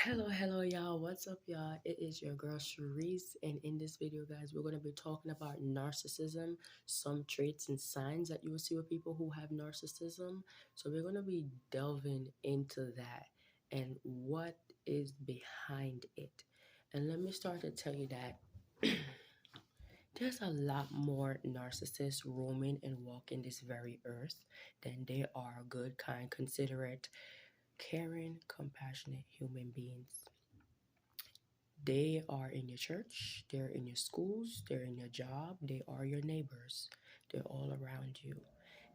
Hello, y'all. What's up, y'all? It is your girl Sharice, and in this video, guys, we're going to be talking about narcissism, some traits and signs that you will see with people who have narcissism. So, we're going to be delving into that and what is behind it. And let me start to tell you that there's a lot more narcissists roaming and walking this very earth than there are good, kind, considerate, caring, compassionate human beings. They are in your church, they're in your schools, they're in your job, they are your neighbors, they're all around you.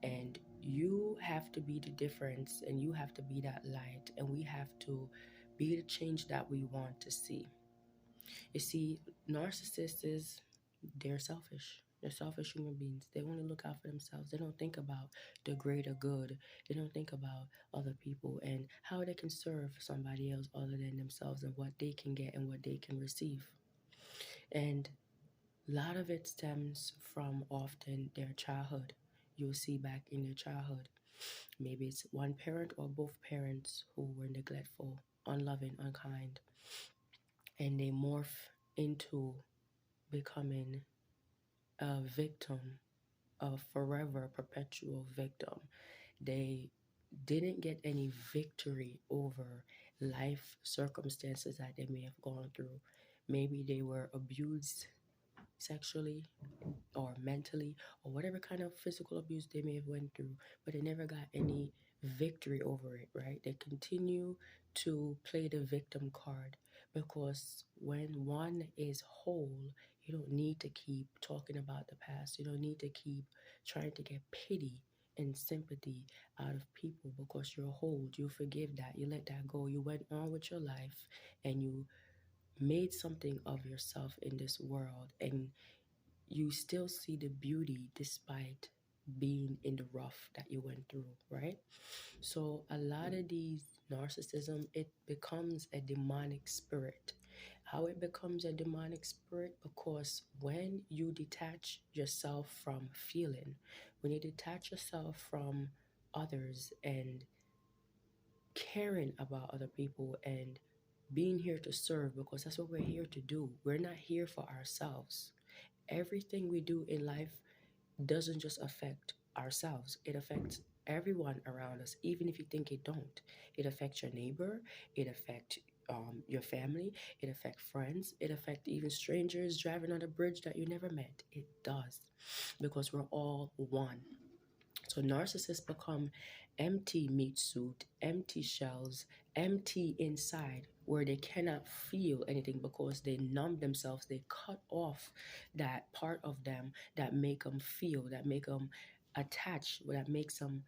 And you have to be the difference and you have to be that light, and we have to be the change that we want to see. You see, narcissists, they're selfish. They're selfish human beings. They only look out for themselves. They don't think about the greater good. They don't think about other people and how they can serve somebody else other than themselves and what they can get and what they can receive. And a lot of it stems from often their childhood. You'll see back in their childhood. Maybe it's one parent or both parents who were neglectful, unloving, unkind, and they morph into becoming a victim, a forever perpetual victim. They didn't get any victory over life circumstances that they may have gone through. Maybe they were abused sexually or mentally or whatever kind of physical abuse they may have went through, but they never got any victory over it, right? They continue to play the victim card because when one is whole, you don't need to keep talking about the past. You don't need to keep trying to get pity and sympathy out of people because you're whole. You forgive that. You let that go. You went on with your life and you made something of yourself in this world, and you still see the beauty despite being in the rough that you went through, right? So a lot of these narcissism, it becomes a demonic spirit. How it becomes a demonic spirit? Because when you detach yourself from feeling, when you detach yourself from others and caring about other people and being here to serve, because that's what we're here to do. We're not here for ourselves. Everything we do in life doesn't just affect ourselves, it affects everyone around us, even if you think it don't. It affects your neighbor, it affects your family, it affects friends, it affects even strangers driving on a bridge that you never met. It does, because we're all one. So narcissists become empty meat suit, empty shells, empty inside, where they cannot feel anything because they numb themselves. They cut off that part of them that make them feel, that make them attach, that makes them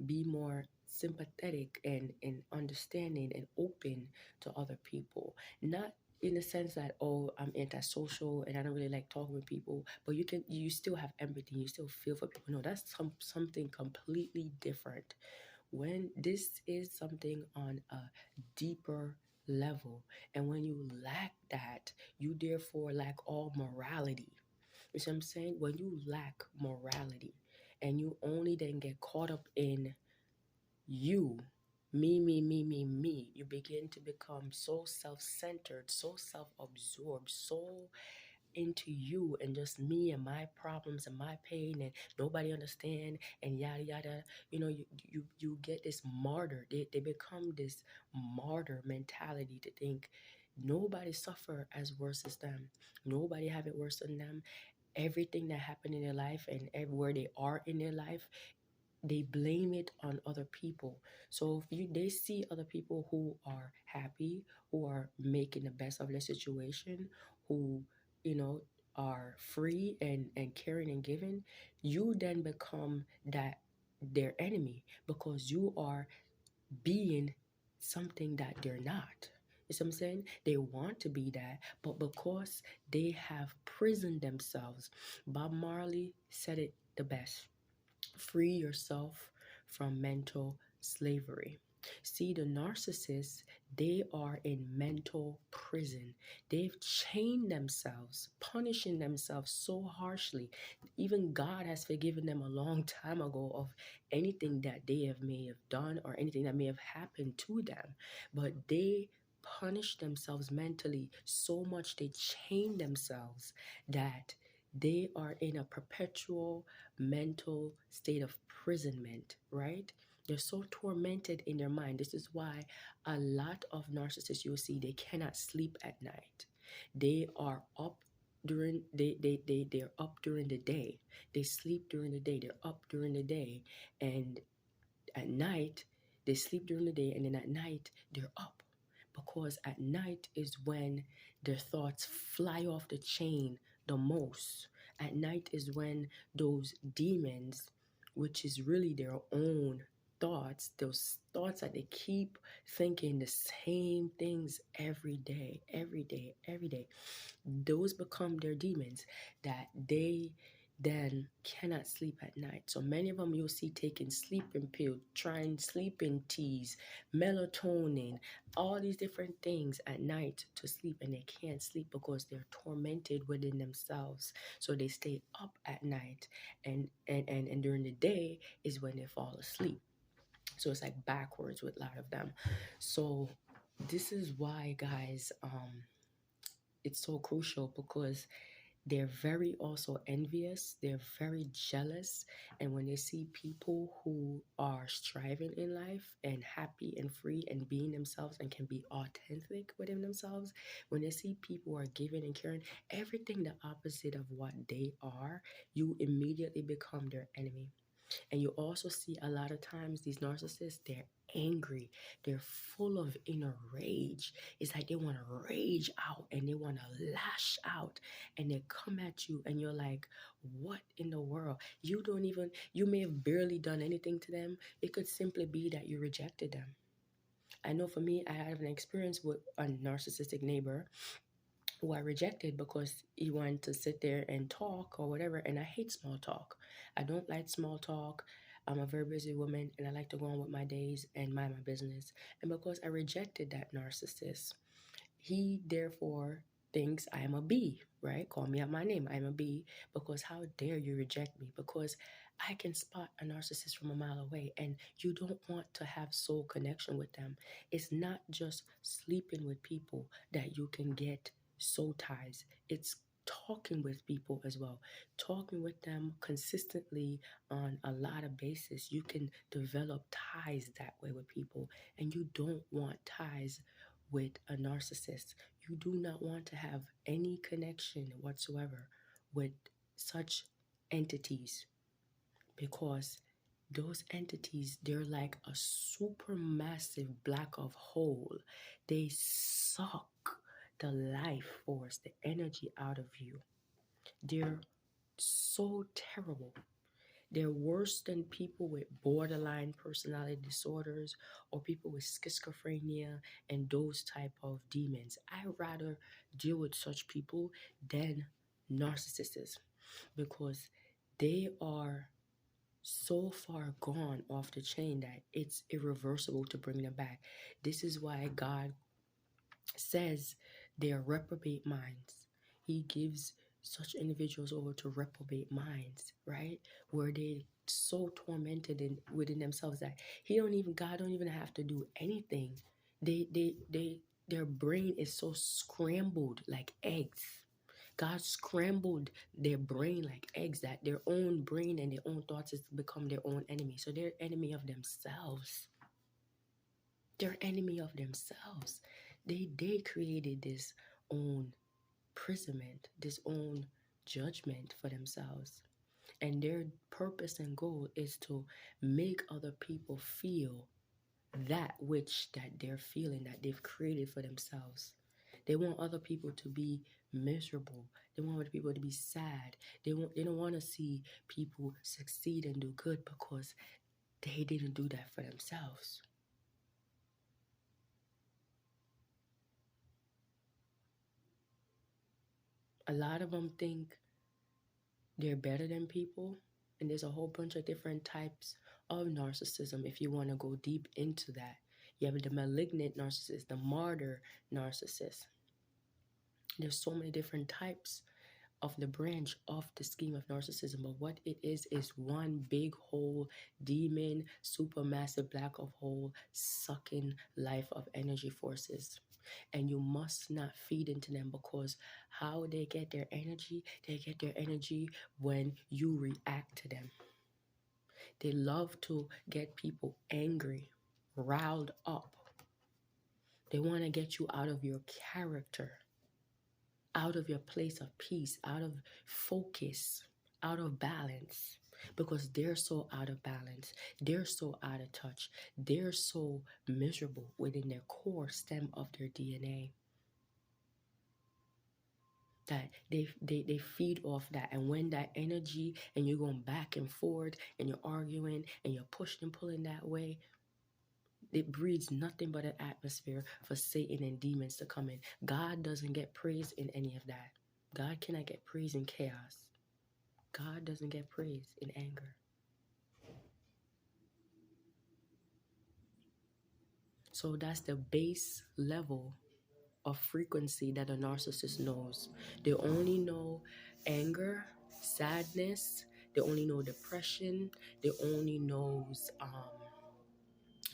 be more sympathetic and understanding and open to other people. Not in the sense that, oh, I'm antisocial and I don't really like talking with people, but you still have empathy, you still feel for people. No, that's something completely different. When this is something on a deeper level, and when you lack that, you therefore lack all morality. You see what I'm saying? When you lack morality and you only then get caught up in you, me, you begin to become so self-centered, so self-absorbed, so into you and just me and my problems and my pain, and nobody understand and yada yada. You get this martyr. They become this martyr mentality to think nobody suffer as worse as them, nobody have it worse than them. Everything that happened in their life and everywhere they are in their life, they blame it on other people. So if they see other people who are happy, who are making the best of their situation, who, you know, are free and caring and giving, you then become that their enemy because you are being something that they're not. You see what I'm saying? They want to be that, but because they have prisoned themselves, Bob Marley said it the best: free yourself from mental slavery. See, the narcissists, they are in mental prison. They've chained themselves, punishing themselves so harshly. Even God has forgiven them a long time ago of anything that they may have done or anything that may have happened to them. But they punish themselves mentally so much, they chain themselves, that they are in a perpetual mental state of imprisonment, right? They're so tormented in their mind. This is why a lot of narcissists, you will see, they cannot sleep at night. They are up during they're up during the day. They sleep during the day. They're up during the day. And at night, they sleep during the day, and then at night they're up, because at night is when their thoughts fly off the chain the most. At night is when those demons, which is really their own thoughts, those thoughts that they keep thinking the same things every day, every day, every day, those become their demons, that they then cannot sleep at night. So many of them you'll see taking sleeping pills, trying sleeping teas, melatonin, all these different things at night to sleep, and they can't sleep because they're tormented within themselves. So they stay up at night, and during the day is when they fall asleep. So it's like backwards with a lot of them. So this is why, guys, it's so crucial, because they're very also envious, they're very jealous, and when they see people who are striving in life and happy and free and being themselves and can be authentic within themselves, when they see people who are giving and caring, everything the opposite of what they are, you immediately become their enemy. And you also see a lot of times these narcissists, they're angry. They're full of inner rage. It's like they want to rage out and they want to lash out, and they come at you and you're like, what in the world? You may have barely done anything to them. It could simply be that you rejected them. I know for me, I have an experience with a narcissistic neighbor who I rejected because he wanted to sit there and talk or whatever. And I hate small talk. I don't like small talk. I'm a very busy woman and I like to go on with my days and mind my business. And because I rejected that narcissist, he therefore thinks I am a B, right? Call me out my name. I'm a B, because how dare you reject me? Because I can spot a narcissist from a mile away, and you don't want to have soul connection with them. It's not just sleeping with people that you can get soul ties. It's talking with people as well. Talking with them consistently on a lot of basis. You can develop ties that way with people, and you don't want ties with a narcissist. You do not want to have any connection whatsoever with such entities, because those entities, they're like a supermassive black of hole. They suck the life force, the energy out of you. They're so terrible. They're worse than people with borderline personality disorders or people with schizophrenia and those type of demons. I rather deal with such people than narcissists, because they are so far gone off the chain that it's irreversible to bring them back. This is why God says they are reprobate minds. He gives such individuals over to reprobate minds, right? Where they so tormented within themselves that God don't even have to do anything. Their brain is so scrambled like eggs. God scrambled their brain like eggs, that their own brain and their own thoughts has become their own enemy. So they're enemy of themselves. They're enemy of themselves. They created this own imprisonment, this own judgment for themselves. And their purpose and goal is to make other people feel that which that they're feeling, that they've created for themselves. They want other people to be miserable. They want other people to be sad. They don't want to see people succeed and do good, because they didn't do that for themselves. A lot of them think they're better than people, and there's a whole bunch of different types of narcissism if you want to go deep into that. You have the malignant narcissist, the martyr narcissist. There's so many different types of the branch of the scheme of narcissism, but what it is one big hole, demon, supermassive black of hole, sucking life of energy forces. And you must not feed into them, because how they get their energy, they get their energy when you react to them. They love to get people angry, riled up. They want to get you out of your character, out of your place of peace, out of focus, out of balance, because they're so out of balance. They're so out of touch. They're so miserable within their core stem of their DNA that they feed off that. And when that energy, and you're going back and forth and you're arguing and you're pushing and pulling that way, it breeds nothing but an atmosphere for Satan and demons to come in. God doesn't get praise in any of that. God cannot get praise in chaos. God doesn't get praise in anger. So that's the base level of frequency that a narcissist knows. They only know anger, sadness. They only know depression. They only knows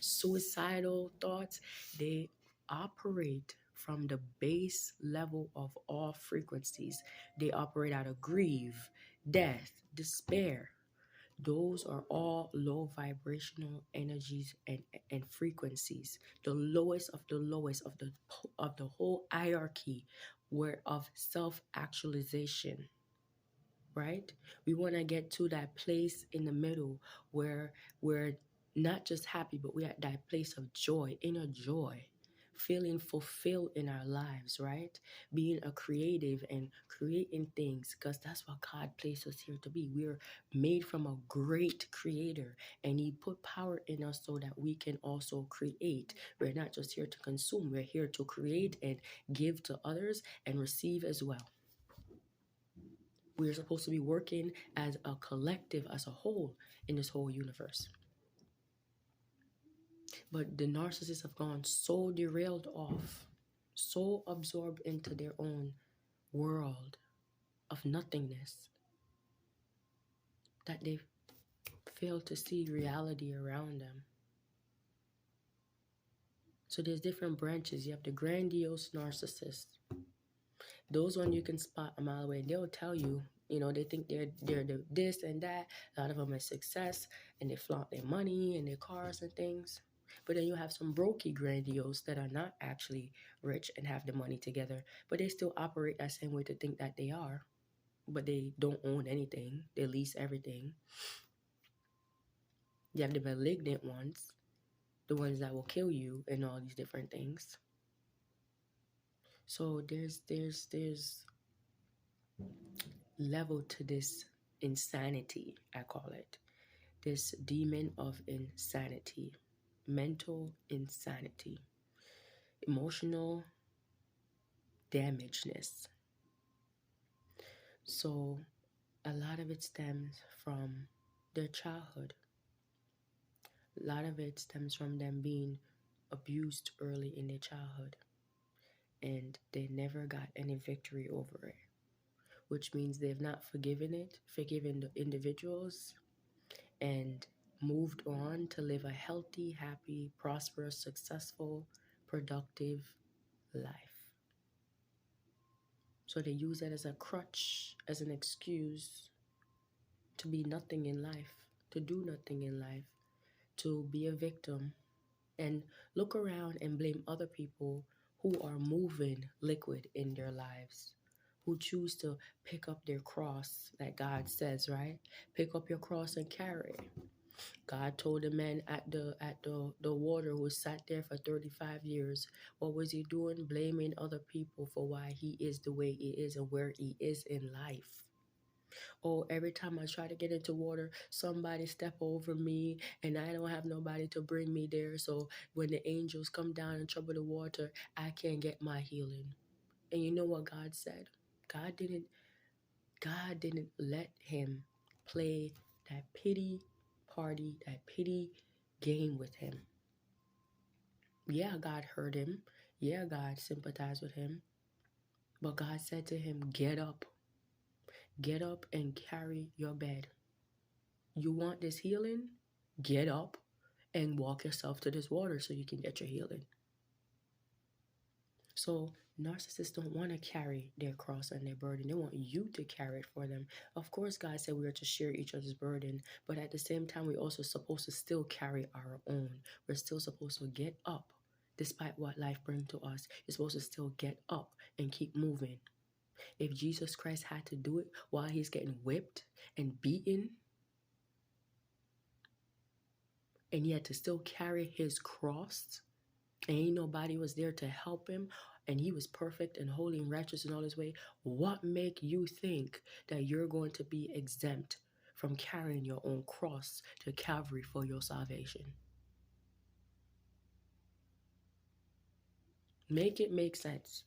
suicidal thoughts. They operate from the base level of all frequencies. They operate out of grief, death, despair. Those are all low vibrational energies and frequencies. The lowest of the lowest of the whole hierarchy where of self-actualization. Right? We want to get to that place in the middle where we're not just happy, but we're at that place of joy, inner joy, feeling fulfilled in our lives, right? Being a creative and creating things, because that's what God placed us here to be. We're made from a great creator, and he put power in us so that we can also create. We're not just here to consume, we're here to create and give to others and receive as well. We're supposed to be working as a collective, as a whole, in this whole universe. But the narcissists have gone so derailed off, so absorbed into their own world of nothingness, that they fail to see reality around them. So there's different branches. You have the grandiose narcissist. Those one you can spot a mile away. They'll tell you, they think they're the this and that. A lot of them are success, and they flaunt their money and their cars and things. But then you have some brokey grandiose that are not actually rich and have the money together, but they still operate that same way to think that they are. But they don't own anything. They lease everything. You have the malignant ones, the ones that will kill you and all these different things. So there's level to this insanity, I call it. This demon of insanity, mental insanity, emotional damagedness. So a lot of it stems from their childhood. A lot of it stems from them being abused early in their childhood, and they never got any victory over it, which means they've not forgiven the individuals, and moved on to live a healthy, happy, prosperous, successful, productive life. So they use that as a crutch, as an excuse to be nothing in life, to do nothing in life, to be a victim, and look around and blame other people who are moving liquid in their lives, who choose to pick up their cross, like God says, right? Pick up your cross and carry it. God told the man at the water who sat there for 35 years, what was he doing? Blaming other people for why he is the way he is and where he is in life. Oh, every time I try to get into water, somebody step over me and I don't have nobody to bring me there. So when the angels come down and trouble the water, I can't get my healing. And you know what God said? God didn't let him play that pity party, that pity game with him. Yeah, God heard him. Yeah, God sympathized with him. But God said to him, get up. Get up and carry your bed. You want this healing? Get up and walk yourself to this water so you can get your healing. So narcissists don't want to carry their cross and their burden. They want you to carry it for them. Of course, God said we are to share each other's burden, but at the same time, we're also supposed to still carry our own. We're still supposed to get up. Despite what life brings to us, you're supposed to still get up and keep moving. If Jesus Christ had to do it while he's getting whipped and beaten, and he had to still carry his cross, and ain't nobody was there to help him, and he was perfect and holy and righteous in all his way, what make you think that you're going to be exempt from carrying your own cross to Calvary for your salvation? Make it make sense.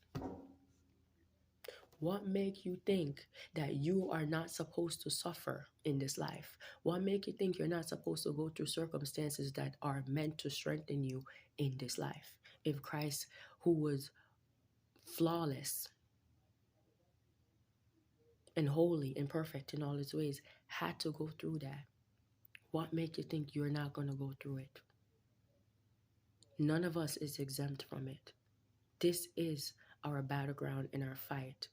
What make you think that you are not supposed to suffer in this life? What make you think you're not supposed to go through circumstances that are meant to strengthen you in this life? If Christ, who was flawless and holy and perfect in all his ways, had to go through that, what make you think you're not going to go through it? None of us is exempt from it. This is our battleground in our fight.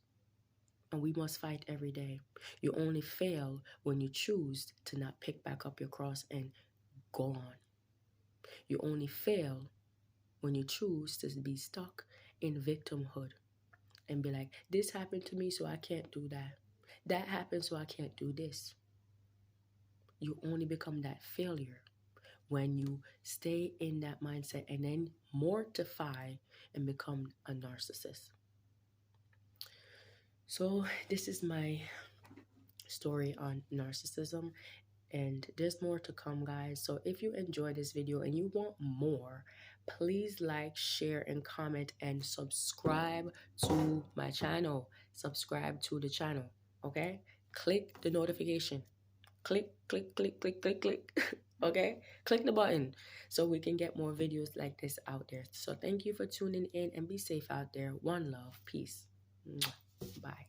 And we must fight every day. You only fail when you choose to not pick back up your cross and go on. You only fail when you choose to be stuck in victimhood and be like, this happened to me, so I can't do that. That happened, so I can't do this. You only become that failure when you stay in that mindset and then mortify and become a narcissist. So this is my story on narcissism, and there's more to come, guys. So if you enjoyed this video and you want more, please like, share, and comment, and subscribe to my channel. Subscribe to the channel, okay? Click the notification. Click, click, click, click, click, click. Okay? Click the button so we can get more videos like this out there. So thank you for tuning in, and be safe out there. One love. Peace. Bye.